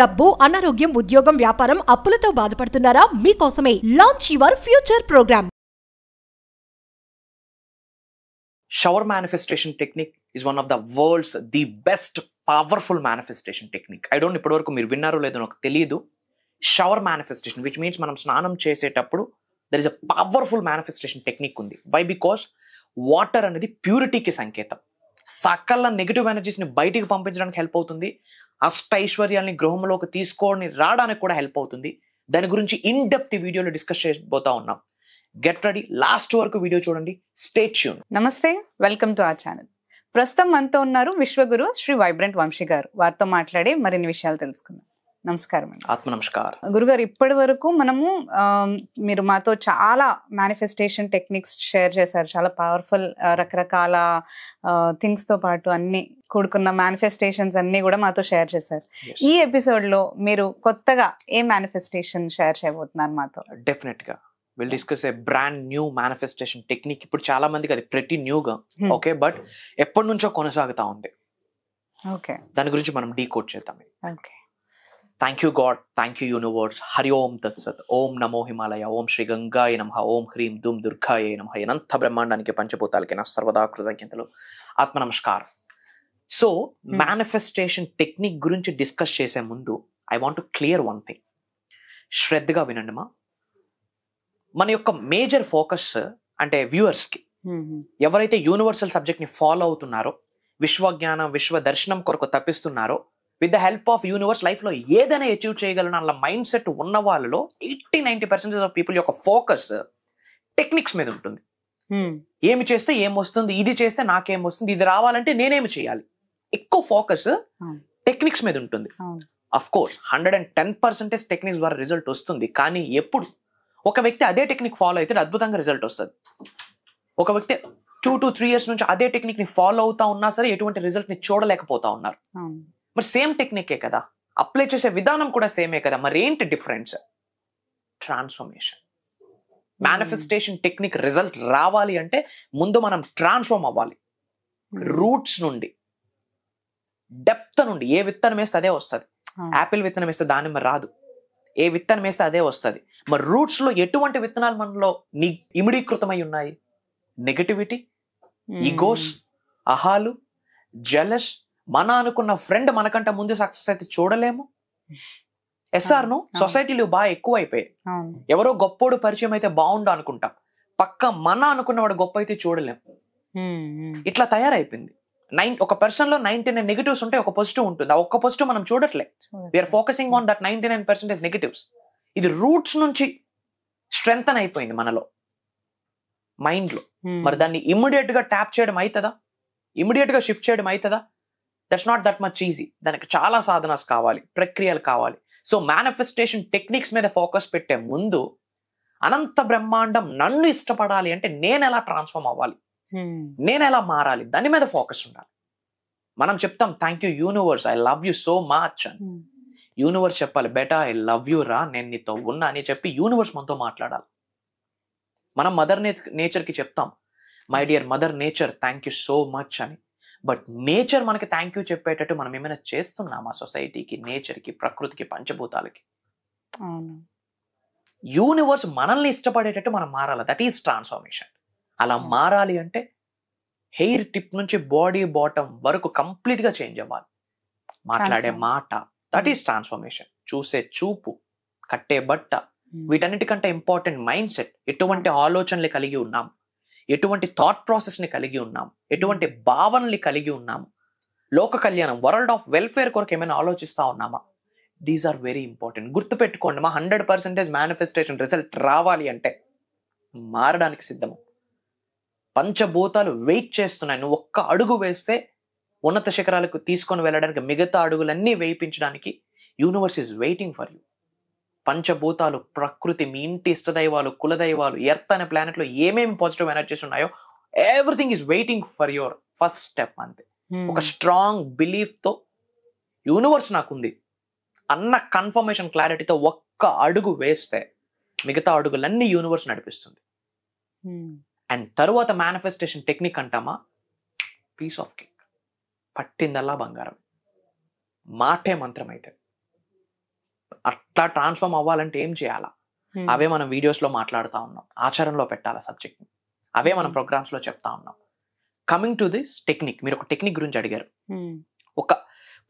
డబ్బు, అనారోగ్యం, ఉద్యోగం, వ్యాపారం, అప్పులతో బాధపడుతున్నారా? మీకోసమే launch your future programme. Shower manifestation technique is one of the world's the best powerful manifestation technique. I don't ఇప్పటివరకు మీరు విన్నారో లేదో నాకు తెలియదు. షవర్ మేనిఫెస్టేషన్ విచ్ మీన్స్ మనం స్నానం చేసేటప్పుడు there is a powerful manifestation technique ఉంది. వై? బికాస్ వాటర్ అనేది ప్యూరిటీకి సంకేతం. సకల నెగిటివ్ ఎనర్జీస్ని బయటికి పంపించడానికి హెల్ప్ అవుతుంది. అష్టైశ్వర్యాల్ని గృహంలోకి తీసుకొని రావడానికి కూడా హెల్ప్ అవుతుంది. దాని గురించి ఇన్ డెప్త్ వీడియోలో డిస్కస్ చేయబోతా ఉన్నాం. గెట్ రెడీ, లాస్ట్ వరకు వీడియో చూడండి. Stay tune. నమస్తే, వెల్కమ్ టు అవర్ ఛానల్. ప్రస్తుతం మనతో ఉన్నారు విశ్వగురు శ్రీ వైబ్రెంట్ వంశీ గారు. వారితో మాట్లాడి మరిన్ని విషయాలు తెలుసుకుందాం. నమస్కారం అండి. ఆత్మ నమస్కారం గురుగారు. ఇప్పటి వరకు మనము మీరు మాతో చాలా మేనిఫెస్టేషన్ టెక్నిక్స్ షేర్ చేశారు. చాలా పవర్ఫుల్ రకరకాల థింగ్స్ తో పాటు అన్ని కూడుకున్న మేనిఫెస్టేషన్స్ అన్ని కూడా మాతో షేర్ చేశారు. ఈ ఎపిసోడ్ లో మీరు కొత్తగా ఏ మేనిఫెస్టేషన్ షేర్ చేయబోతున్నారు మాతో? డెఫినెట్ గా will discuss A brand new manifestation technique. ఇప్పుడు చాలా మందికి అది ప్రతి న్యూగా ఓకే, బట్ ఎప్పటి నుంచో కొనసాగుతా ఉంది. ఓకే, దాని గురించి మనం డీకోడ్ చేద్దాం. Okay. Thank you God, thank you universe. హరి ఓం తత్సత్. ఓం నమో హిమాలయ. ఓం శ్రీ గంగాయ నమః. ఓం హ్రీం దుమ్ దుర్గాయ నమః. అనంత బ్రహ్మాండానికి పంచభూతాలకి నా సర్వదా కృతజ్ఞతలు. ఆత్మ నమస్కారం. సో మేనిఫెస్టేషన్ టెక్నిక్ గురించి డిస్కస్ చేసే ముందు I want to clear one thing. శ్రద్ధగా వినండి మా. మన యొక్క మేజర్ ఫోకస్ అంటే వ్యూవర్స్కి ఎవరైతే యూనివర్సల్ సబ్జెక్ట్ని ఫాలో అవుతున్నారో, విశ్వజ్ఞానం విశ్వ దర్శనం కొరకు తప్పిస్తున్నారో, with the help of universe లైఫ్లో ఏదైనా అచీవ్ చేయగలను అన్న మైండ్ సెట్ ఉన్న వాళ్ళలో 80-90% ఆఫ్ పీపుల్ యొక్క ఫోకస్ టెక్నిక్స్ మీద ఉంటుంది. ఏమి చేస్తే ఏమొస్తుంది, ఇది చేస్తే నాకేమొస్తుంది, ఇది రావాలంటే నేనేమి చేయాలి, ఎక్కువ ఫోకస్ టెక్నిక్స్ మీద ఉంటుంది. అఫ్ కోర్స్ 110% టెక్నిక్స్ ద్వారా రిజల్ట్ వస్తుంది. కానీ ఎప్పుడు ఒక వ్యక్తి అదే టెక్నిక్ ఫాలో అయితే అద్భుతంగా రిజల్ట్ వస్తుంది. ఒక వ్యక్తి 2 to 3 years నుంచి అదే టెక్నిక్ ని ఫాలో అవుతా ఉన్నా సరే ఎటువంటి రిజల్ట్ ని చూడలేకపోతా ఉన్నారు. మరి సేమ్ టెక్నికే కదా, అప్లై చేసే విధానం కూడా సేమే కదా, మరి ఏంటి difference? Transformation. Manifestation technique result రావాలి అంటే ముందు మనం ట్రాన్స్ఫార్మ్ అవ్వాలి. రూట్స్ నుండి, డెప్త్ నుండి. ఏ విత్తనం వేస్తే అదే వస్తుంది. యాపిల్ విత్తనం వేస్తే దానిమ్మ రాదు. ఏ విత్తనం వేస్తే అదే వస్తుంది. మరి రూట్స్ లో ఎటువంటి విత్తనాలు మనలో ఇమిడీకృతమై ఉన్నాయి? నెగటివిటీ, ఈగోస్, అహాలు, జెలస్. మన అనుకున్న ఫ్రెండ్ మనకంటే ముందు సక్సెస్ అయితే చూడలేము. ఎస్ఆర్ను సొసైటీలో బాగా ఎక్కువ అయిపోయాయి. ఎవరో గొప్పోడు పరిచయం అయితే బాగుండు అనుకుంటాం, పక్క మన అనుకున్నవాడు గొప్ప అయితే చూడలేము. ఇట్లా తయారైపోయింది. ఒక పర్సన్ లో 99 నెగిటివ్స్ ఉంటే ఒక పాజిటివ్ ఉంటుంది. ఆ ఒక్క పాజిటివ్ మనం చూడట్లే. We are focusing on that 99% negatives. ఇది రూట్స్ నుంచి స్ట్రెంగ్త్ అయిపోయింది మనలో, మైండ్ లో. మరి దాన్ని ఇమ్మీడియట్ గా ట్యాప్ చేయడం అవుతుందా? ఇమ్మీడియట్ గా షిఫ్ట్ చేయడం అవుతుందా? That's not that much easy. దానికి చాలా సాధనాస్ కావాలి, ప్రక్రియలు కావాలి. సో మేనిఫెస్టేషన్ టెక్నిక్స్ మీద ఫోకస్ పెట్టే ముందు అనంత బ్రహ్మాండం నన్ను ఇష్టపడాలి అంటే నేను ఎలా ట్రాన్స్ఫార్మ్ అవ్వాలి, నేను ఎలా మారాలి, దాని మీద ఫోకస్ ఉండాలి. మనం చెప్తాం thank you universe, I love you so much అని. యూనివర్స్ చెప్పాలి బెటా ఐ లవ్ యూ రా, నేను నీతో ఉన్నా అని చెప్పి యూనివర్స్ మనతో మాట్లాడాలి. మనం మదర్ నేచర్కి చెప్తాం my dear mother nature thank you so much అని. బట్ నేచర్ మనకి థ్యాంక్ యూ చెప్పేటట్టు మనం ఏమైనా చేస్తున్నామా సొసైటీకి, నేచర్కి, ప్రకృతికి, పంచభూతాలకి? యూనివర్స్ మనల్ని ఇష్టపడేటట్టు మనం మారాలి. That is transformation. అలా మారాలి అంటే హెయిర్ టిప్ నుంచి బాడీ బాటమ్ వరకు కంప్లీట్ గా చేంజ్ అవ్వాలి. మాట్లాడే మాట, దట్ ఈస్ ట్రాన్స్ఫర్మేషన్. చూసే చూపు, కట్టే బట్ట, వీటన్నిటికంటే ఇంపార్టెంట్ మైండ్ సెట్. ఎటువంటి ఆలోచనలు కలిగి ఉన్నాం, ఎటువంటి థాట్ ప్రాసెస్ ని కలిగి ఉన్నాం, ఎటువంటి భావనలు కలిగి ఉన్నాము, లోక కళ్యాణం, వరల్డ్ ఆఫ్ వెల్ఫేర్ కొరకు ఏమైనా ఆలోచిస్తా ఉన్నామా? These are very important. గుర్తుపెట్టుకోండి మా 100% మేనిఫెస్టేషన్ రిజల్ట్ రావాలి అంటే మారడానికి సిద్ధము. పంచభూతాలు వెయిట్ చేస్తున్నాయి. నువ్వు ఒక్క అడుగు వేస్తే ఉన్నత శిఖరాలకు తీసుకొని వెళ్ళడానికి, మిగతా అడుగులన్నీ వేయించడానికి universe is waiting for you. పంచభూతాలు, ప్రకృతి, మీ ఇంటి ఇష్టదైవాలు, కులదైవాలు, ఎర్త్ అనే ప్లానెట్ లో ఏమేమి పాజిటివ్ ఎనర్జీస్ ఉన్నాయో everything is waiting for your first step. అంతే. ఒక స్ట్రాంగ్ బిలీఫ్ తో యూనివర్స్ నాకుంది అన్న కన్ఫర్మేషన్, క్లారిటీతో ఒక్క అడుగు వేస్తే మిగతా అడుగులన్నీ యూనివర్స్ నడిపిస్తుంది. అండ్ తరువాత మేనిఫెస్టేషన్ టెక్నిక్ అంటామా, పీస్ ఆఫ్ కేక్. పట్టిందల్లా బంగారం. మాటే మంత్రం అయితే అట్లా ట్రాన్స్ఫార్మ్ అవ్వాలంటే ఏం చేయాలా? అవే మనం వీడియోస్ లో మాట్లాడుతూ ఉన్నాం, ఆచరణలో పెట్టాలి సబ్జెక్ట్ ని, అవే మనం ప్రోగ్రామ్స్ లో చెప్తా ఉన్నాం. కమింగ్ టు దిస్ టెక్నిక్, మీరు ఒక టెక్నిక్ గురించి అడిగారు. ఒక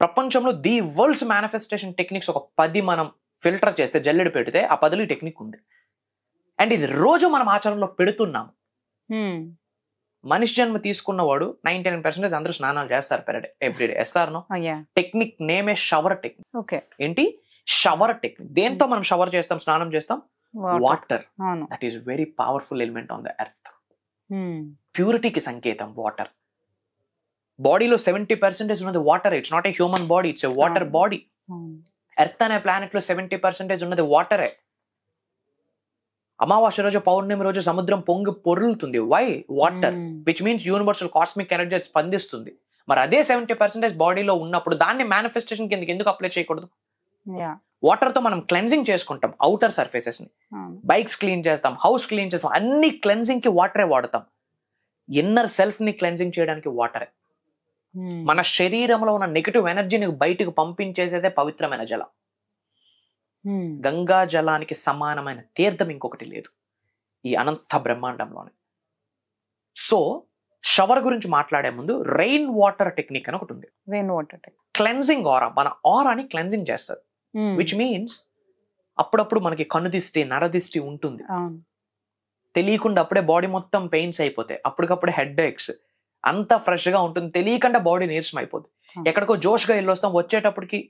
ప్రపంచంలో ది వరల్డ్స్ మేనిఫెస్టేషన్ టెక్నిక్స్ ఒక 10 మనం ఫిల్టర్ చేస్తే, జల్లెడ పెడితే ఆ 10లో ఈ టెక్నిక్ ఉంది. అండ్ ఇది రోజు మనం ఆచరణలో పెడుతున్నాం. మనిషి జన్మ తీసుకున్నవాడు 99% అందరూ స్నానాలు చేస్తారు per day, everyday. Yes or no? టెక్నిక్ నేమే షవర్ టెక్నిక్. ఏంటి షవర్ టెక్నిక్? దేంతో మనం షవర్ చేస్తాం, స్నానం చేస్తాం? Water. That is very powerful element on the earth. ప్యూరిటీకి సంకేతం వాటర్. బాడీలో 70% ఉన్నది water. It's not a human body, it's a water body. Earth అనే ప్లానెట్ లో 70% ఉన్నది వాటరే. అమావాస్య రోజు, పౌర్ణమి రోజు సముద్రం పొంగి పొర్లుతుంది. Why? Water. Which means universal cosmic energy స్పందిస్తుంది. మరి అదే 70% బాడీలో ఉన్నప్పుడు దాన్ని మేనిఫెస్టేషన్ కిందకి ఎందుకు అప్లై చేయకూడదు? వాటర్ తో మనం క్లెన్జింగ్ చేసుకుంటాం అవుటర్ సర్ఫేసెస్ ని, బైక్స్ క్లీన్ చేస్తాం, హౌస్ క్లీన్ చేస్తాం, అన్ని క్లెన్జింగ్ కి వాటరే వాడతాం. ఇన్నర్ సెల్ఫ్ ని క్లెన్జింగ్ చేయడానికి వాటరే. మన శరీరంలో ఉన్న నెగిటివ్ ఎనర్జీని బయటకు పంపించేసేదే పవిత్రమైన జలం. గంగా జలానికి సమానమైన తీర్థం ఇంకొకటి లేదు ఈ అనంత బ్రహ్మాండంలోనే. సో షవర్ గురించి మాట్లాడే ముందు రెయిన్ వాటర్ టెక్నిక్ అని ఒకటి ఉంది. రెయిన్ వాటర్ టెక్నిక్ క్లెన్జింగ్ ఆరా, మన ఆరాని క్లెన్జింగ్ చేస్తుంది. విచ్ మీన్స్ అప్పుడప్పుడు మనకి కనుదిష్టి, నరదిష్టి ఉంటుంది, తెలియకుండా అప్పుడే బాడీ మొత్తం పెయిన్స్ అయిపోతాయి, అప్పటికప్పుడే హెడ్ ఏక్స్, అంతా ఫ్రెష్ గా ఉంటుంది, తెలియకుండా బాడీ నీరసం అయిపోతుంది. ఎక్కడికో జోష్గా వెళ్ళొస్తాం, వచ్చేటప్పటికి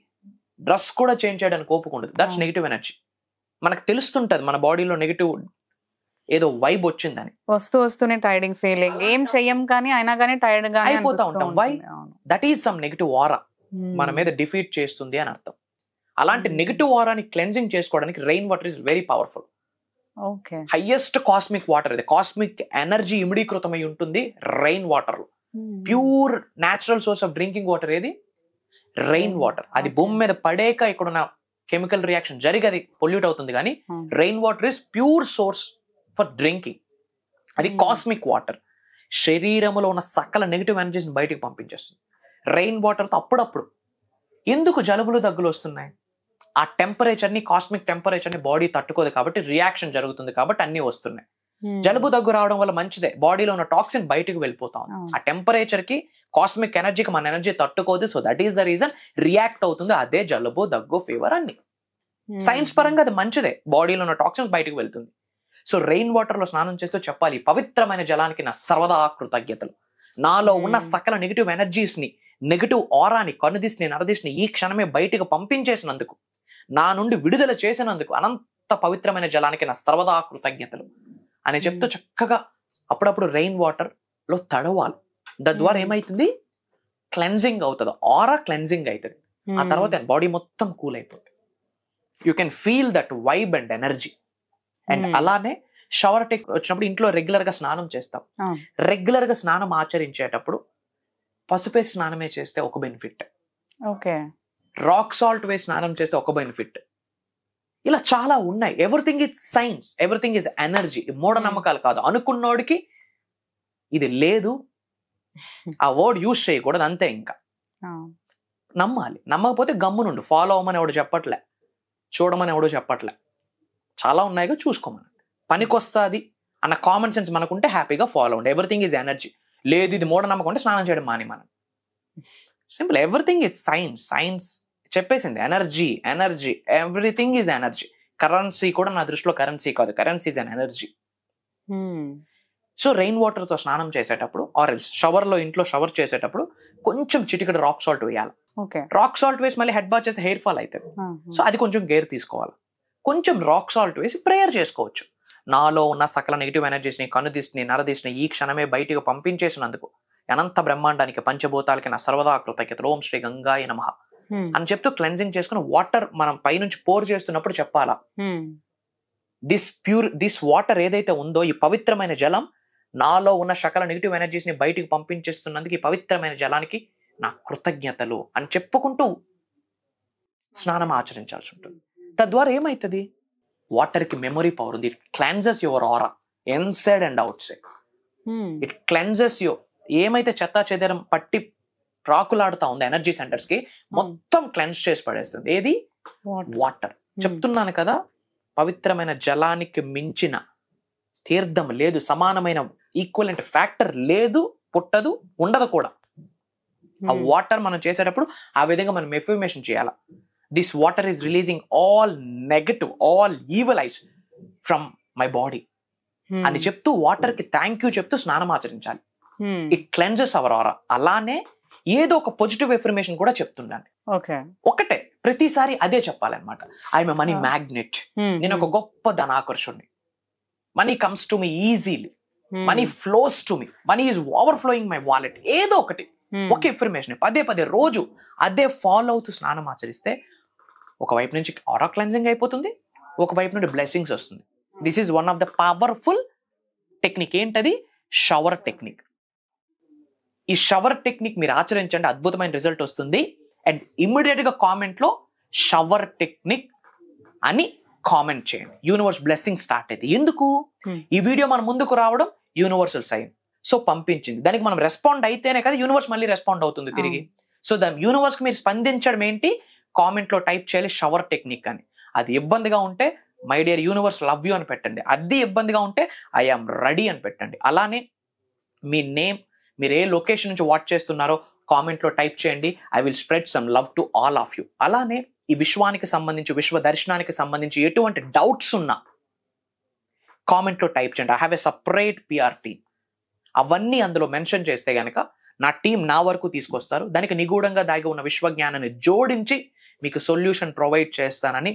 డ్రెస్ కూడా చేంజ్ చేయడానికి ఓపుకుండదు. That's negative energy. మనకు తెలుస్తుంటది మన బాడీలో నెగిటివ్ ఏదో వైబ్ వచ్చిందని. వస్తూనే టైర్డింగ్ ఫీలింగ్, ఏం చెయ్యం కానీ అయినా కానీ టైర్డ్ గా అయిపోతా ఉంటాం. Why? That is some negative aura మన మీద డిఫీట్ చేస్తుంది అని అర్థం. అలాంటి నెగిటివ్ ఆరాని క్లెన్జింగ్ చేసుకోవడానికి rain water is very powerful. Highest cosmic water ఇది. కాస్మిక్ ఎనర్జీ ఇమిడీకృతమై ఉంటుంది రెయిన్ వాటర్ లో. Pure natural source of drinking water ఏది? Rain water. అది భూమి మీద పడేక ఇక్కడున్న కెమికల్ రియాక్షన్ జరిగి అది పొల్యూట్ అవుతుంది, కానీ rain water is pure source for drinking. అది కాస్మిక్ వాటర్. శరీరంలో ఉన్న సకల నెగిటివ్ ఎనర్జీస్ బయటికి పంపించేస్తుంది రెయిన్ వాటర్ తో. అప్పుడప్పుడు ఎందుకు జలుబులు, దగ్గులు వస్తున్నాయి? ఆ టెంపరేచర్ ని, కాస్మిక్ టెంపరేచర్ ని బాడీ తట్టుకోదు కాబట్టి రియాక్షన్ జరుగుతుంది కాబట్టి అన్ని వస్తున్నాయి. జలుబు దగ్గు రావడం వల్ల మంచిదే, బాడీలో ఉన్న టాక్సిన్ బయటకు వెళ్ళిపోతాం. ఆ టెంపరేచర్ కి, కాస్మిక్ ఎనర్జీకి మన ఎనర్జీ తట్టుకోదు. So that is the reason react అవుతుంది. అదే జలుబు, దగ్గు, ఫీవర్ అన్ని. సైన్స్ పరంగా అది మంచిదే, బాడీలో ఉన్న టాక్సిన్స్ బయటకు వెళ్తుంది. సో రెయిన్ వాటర్ లో స్నానం చేస్తూ చెప్పాలి, పవిత్రమైన జలానికి నా సర్వదా కృతజ్ఞతలు. నాలో ఉన్న సకల నెగిటివ్ ఎనర్జీస్ ని, నెగిటివ్ ఆరాని, కనుదిష్ని, నరదిష్ని ఈ క్షణమే బయటకు పంపించేసినందుకు, నా నుండి విడుదల చేసినందుకు అనంత పవిత్రమైన జలానికి నా సర్వదా కృతజ్ఞతలు అని చెప్తూ చక్కగా అప్పుడప్పుడు రెయిన్ వాటర్ లో తడవాలి. తద్వారా ఏమైతుంది? క్లెన్జింగ్ అవుతుంది, ఆరా క్లెన్జింగ్ అవుతుంది. ఆ తర్వాత బాడీ మొత్తం కూల్ అయిపోతుంది. You can feel that vibe and energy. And అలానే షవర్ టెక్ వచ్చినప్పుడు ఇంట్లో రెగ్యులర్ గా స్నానం చేస్తాం. రెగ్యులర్ గా స్నానం ఆచరించేటప్పుడు పసుపే స్నానమే చేస్తే ఒక బెనిఫిట్, రాక్ సాల్ట్ వేసి స్నానం చేస్తే ఒక బెనిఫిట్. ఇలా చాలా ఉన్నాయి. Everything is science, everything is energy. మూఢనమ్మకాలు కాదు. అనుకున్నోడికి ఇది లేదు, ఆ వర్డ్ యూజ్ చేయకూడదు, అంతే. ఇంకా నమ్మాలి. నమ్మకపోతే గమ్మునుండు. ఫాలో అవ్వమని ఎవడు చెప్పట్లే, చూడమని ఎవడో చెప్పట్లే. చాలా ఉన్నాయిగా, చూసుకోమని. పనికొస్తుంది అన్న కామన్ సెన్స్ మనకుంటే హ్యాపీగా ఫాలో అవ్వండి. Everything is energy. లేదు ఇది మూఢనమ్మకం అంటే స్నానం చేయడం మాని మనం. Simple. Everything is science. Science చెప్పేసింది energy, energy, everything is energy. Currency కూడా నా దృష్టిలో కరెన్సీ కాదు, currency is an energy. So rain water తో స్నానం చేసేటప్పుడు, ఆర్ ఎల్స్ షవర్ లో, ఇంట్లో షవర్ చేసేటప్పుడు కొంచెం చిటికెడు రాక్ సాల్ట్ వేయాలి. రాక్ సాల్ట్ వేసి మళ్ళీ హెడ్ బాత్ చేస్తే హెయిర్ ఫాల్ అవుతుంది. సో అది కొంచెం కేర్ తీసుకోవాలి. కొంచెం రాక్ సాల్ట్ వేసి ప్రేయర్ చేసుకోవచ్చు. నాలో ఉన్న సకల నెగిటివ్ ఎనర్జీస్ ని, కనుదిష్ని, నరదిష్ని ఈ క్షణమే బయటకు పంపించేసినందుకు అనంత బ్రహ్మాండానికి, పంచభూతాలకి నా సర్వదా కృతజ్ఞతలు. ఓం శ్రీ గంగాయ నమః అని చెప్తూ క్లెన్జింగ్ చేసుకుని వాటర్ మనం పైనుంచి పోర్ చేస్తున్నప్పుడు చెప్పాలా, దిస్ వాటర్ ఏదైతే ఉందో, ఈ పవిత్రమైన జలం నాలో ఉన్న సకల నెగిటివ్ ఎనర్జీస్ ని బయటకు పంపించేస్తున్నందుకు ఈ పవిత్రమైన జలానికి నా కృతజ్ఞతలు అని చెప్పుకుంటూ స్నానం ఆచరించాల్సి ఉంటుంది. తద్వారా ఏమైతుంది? వాటర్ కి మెమరీ పవర్ ఉంది. It cleanses your aura inside and out side. It cleanses you. ఏమైతే చెత్త చెదరం పట్టి ప్రాకులాడుతా ఉంది ఎనర్జీ సెంటర్స్ కి, మొత్తం క్లెన్స్ చేసి పడేస్తుంది. ఏది? వాటర్. చెప్తున్నాను కదా, పవిత్రమైన జలానికి మించిన తీర్థం లేదు, సమానమైన ఈక్వలెంట్ ఫ్యాక్టర్ లేదు, పుట్టదు, ఉండదు కూడా. ఆ వాటర్ మనం చేసేటప్పుడు ఆ విధంగా మనం ఎఫర్మేషన్ చేయాలి. This water is releasing all negative, all evil ice from my body అని చెప్తూ వాటర్ కి థ్యాంక్ యూ చెప్తూ స్నానం ఆచరించాలి. ఇట్ క్లెన్జెస్ అవర్ ఆరా. అలానే ఏదో ఒక పాజిటివ్ ఎఫర్మేషన్ కూడా చెప్తుండండి. ఒకటే ప్రతిసారి అదే చెప్పాలన్నమాట. ఐఎమ్ మనీ మ్యాగ్నెట్, నేను ఒక గొప్ప ధనాకర్షుడిని, money comes to me easily, money flows to me, money is overflowing my wallet. ఏదో ఒకటి ఒక ఇన్ఫర్మేషన్ పదే పదే రోజు అదే ఫాలో అవుతూ స్నానం ఆచరిస్తే ఒకవైపు నుంచి ఆరా క్లెన్జింగ్ అయిపోతుంది, ఒకవైపు నుండి బ్లెస్సింగ్స్ వస్తుంది. This is one of the powerful technique. ఏంటది? Shower technique. ఈ షవర్ టెక్నిక్ మీరు ఆచరించండి, అద్భుతమైన రిజల్ట్ వస్తుంది. అండ్ ఇమ్మీడియట్ గా కామెంట్ లో షవర్ టెక్నిక్ అని కామెంట్ చేయండి. యూనివర్స్ బ్లెస్సింగ్ స్టార్ట్ అయితే. ఎందుకు ఈ వీడియో మన ముందుకు రావడం? Universal sign. సో పంపించింది, దానికి మనం రెస్పాండ్ అయితేనే కదా యూనివర్స్ మళ్ళీ రెస్పాండ్ అవుతుంది తిరిగి. సో దాని యూనివర్స్ కి మీరు స్పందించడం ఏంటి? కామెంట్ లో టైప్ చేయాలి షవర్ టెక్నిక్ అని. అది ఇబ్బందిగా ఉంటే my dear universe love you అని పెట్టండి. అది ఇబ్బందిగా ఉంటే ఐ ఆమ్ రెడీ అని పెట్టండి. అలానే మీ నేమ్, మీరు ఏ లొకేషన్ నుంచి వాచ్ చేస్తున్నారో కామెంట్ లో టైప్ చేయండి. I will spread some love to all of you. అలానే ఈ విశ్వానికి సంబంధించి, విశ్వ దర్శనానికి సంబంధించి ఎటువంటి డౌట్స్ ఉన్నా కామెంట్ లో టైప్ చేయండి. I have a separate PR team. అవన్నీ అందులో మెన్షన్ చేస్తే గనక నా టీం నా వరకు తీసుకొస్తారు. దానికి నిగూఢంగా దాగి ఉన్న విశ్వజ్ఞానాన్ని జోడించి మీకు సొల్యూషన్ ప్రొవైడ్ చేస్తానని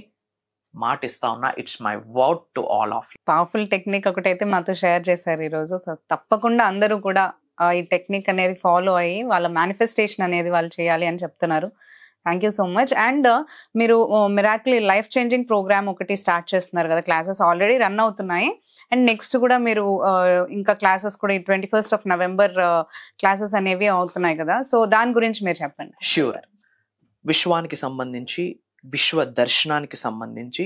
మాటిస్తా ఉన్నా. It's my word to all of you. Powerful technique ఒకటైతే మాతో షేర్ చేశారు ఈరోజు. తప్పకుండా అందరూ కూడా ఈ టెక్నిక్ అనేది ఫాలో అయ్యి వాళ్ళ మేనిఫెస్టేషన్ అనేది వాళ్ళు చేయాలి అని చెప్తున్నారు. Thank you so much. And మీరు మిరాకిల్ లైఫ్ చేంజింగ్ ప్రోగ్రామ్ ఒకటి స్టార్ట్ చేస్తున్నారు కదా, క్లాసెస్ ఆల్రెడీ రన్ అవుతున్నాయి. అండ్ నెక్స్ట్ కూడా మీరు ఇంకా క్లాసెస్ కూడా 21st November క్లాసెస్ అనేవి అవుతున్నాయి కదా, సో దాని గురించి మీరు చెప్పండి. ష్యూర్. విశ్వానికి సంబంధించి, విశ్వ దర్శనానికి సంబంధించి,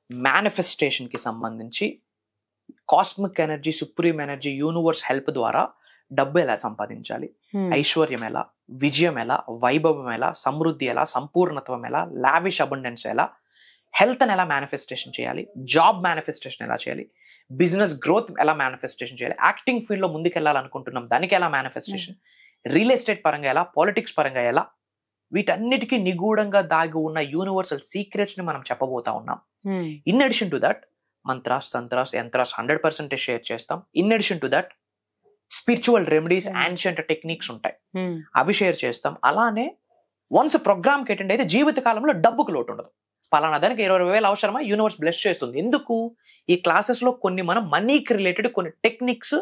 మేనిఫెస్టేషన్కి సంబంధించి, cosmic energy, supreme energy, universe help ద్వారా డబ్బు ఎలా సంపాదించాలి, ఐశ్వర్యం ఎలా, విజయం ఎలా, వైభవం ఎలా, సమృద్ధి ఎలా, సంపూర్ణత్వం ఎలా, లావిష్ అబండెన్స్ ఎలా, హెల్త్ ఎలా మేనిఫెస్టేషన్ చేయాలి, జాబ్ మేనిఫెస్టేషన్ ఎలా చేయాలి, బిజినెస్ గ్రోత్ ఎలా మేనిఫెస్టేషన్ చేయాలి, యాక్టింగ్ ఫీల్డ్ లో ముందుకెళ్ళాలనుకుంటున్నాం దానికి ఎలా మేనిఫెస్టేషన్, రియల్ ఎస్టేట్ పరంగా ఎలా, పాలిటిక్స్ పరంగా ఎలా, వీటన్నిటికీ నిగూఢంగా దాగి ఉన్న యూనివర్సల్ సీక్రెట్స్ ని మనం చెప్పబోతా ఉన్నాం. In addition to that mantras, tantras, yantras 100% share చేస్తాం. In addition to that spiritual remedies, ancient techniques ఉంటాయి, అవి షేర్ చేస్తాం. అలానే వన్స్ ప్రోగ్రామ్ కి అటెండ్ అయితే జీవిత కాలంలో డబ్బుకు లోటు ఉండదు. పలానా దానికి 20,000 అవసరమా, యూనివర్స్ బ్లెస్ చేస్తుంది. ఎందుకు? ఈ క్లాసెస్ లో కొన్ని మనం మనీకి రిలేటెడ్ కొన్ని టెక్నిక్స్,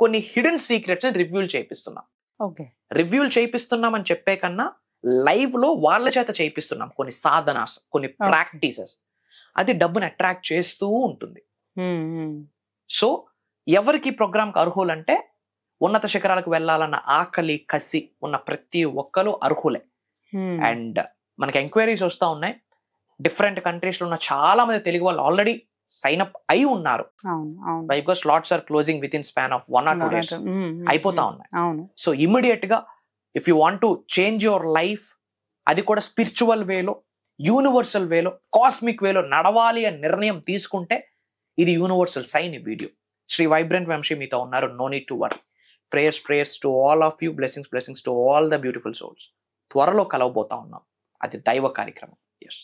కొన్ని హిడెన్ సీక్రెట్స్ రివ్యూల్ చేయిస్తున్నాం. రివ్యూల్ చేయిస్తున్నాం అని చెప్పే కన్నా లైవ్ లో వాళ్ళ చేత చేయిస్తున్నాం కొన్ని సాధనాస్, కొన్ని ప్రాక్టీసెస్. అది డబ్బుని అట్రాక్ట్ చేస్తూ ఉంటుంది. సో ఎవరికి ప్రోగ్రామ్కి అర్హులంటే ఉన్నత శిఖరాలకు వెళ్ళాలన్న ఆకలి, కసి ఉన్న ప్రతి ఒక్కరు అర్హులే. అండ్ మనకి ఎంక్వైరీస్ వస్తూ ఉన్నాయి. డిఫరెంట్ కంట్రీస్ లో ఉన్న చాలా మంది తెలుగు వాళ్ళు ఆల్రెడీ సైన్ అప్ అయి ఉన్నారు. Because slots are closing within span of 1 or 2 days అయిపోతా ఉన్నాయి. సో ఇమ్మీడియట్ గా if you want to change your life, అది కూడా స్పిరిచువల్ వేలో, యూనివర్సల్ వేలో, కాస్మిక్ వేలో నడవాలి అని నిర్ణయం తీసుకుంటే ఇది యూనివర్సల్ సైన్. ఈ వీడియో శ్రీ వైబ్రెంట్ వంశీ మీతో ఉన్నారు. No need to worry. Prayers to all of you. Blessings to all the beautiful souls. త్వరలో కలవబోతా ఉన్నాం. అది దైవ కార్యక్రమం. ఎస్.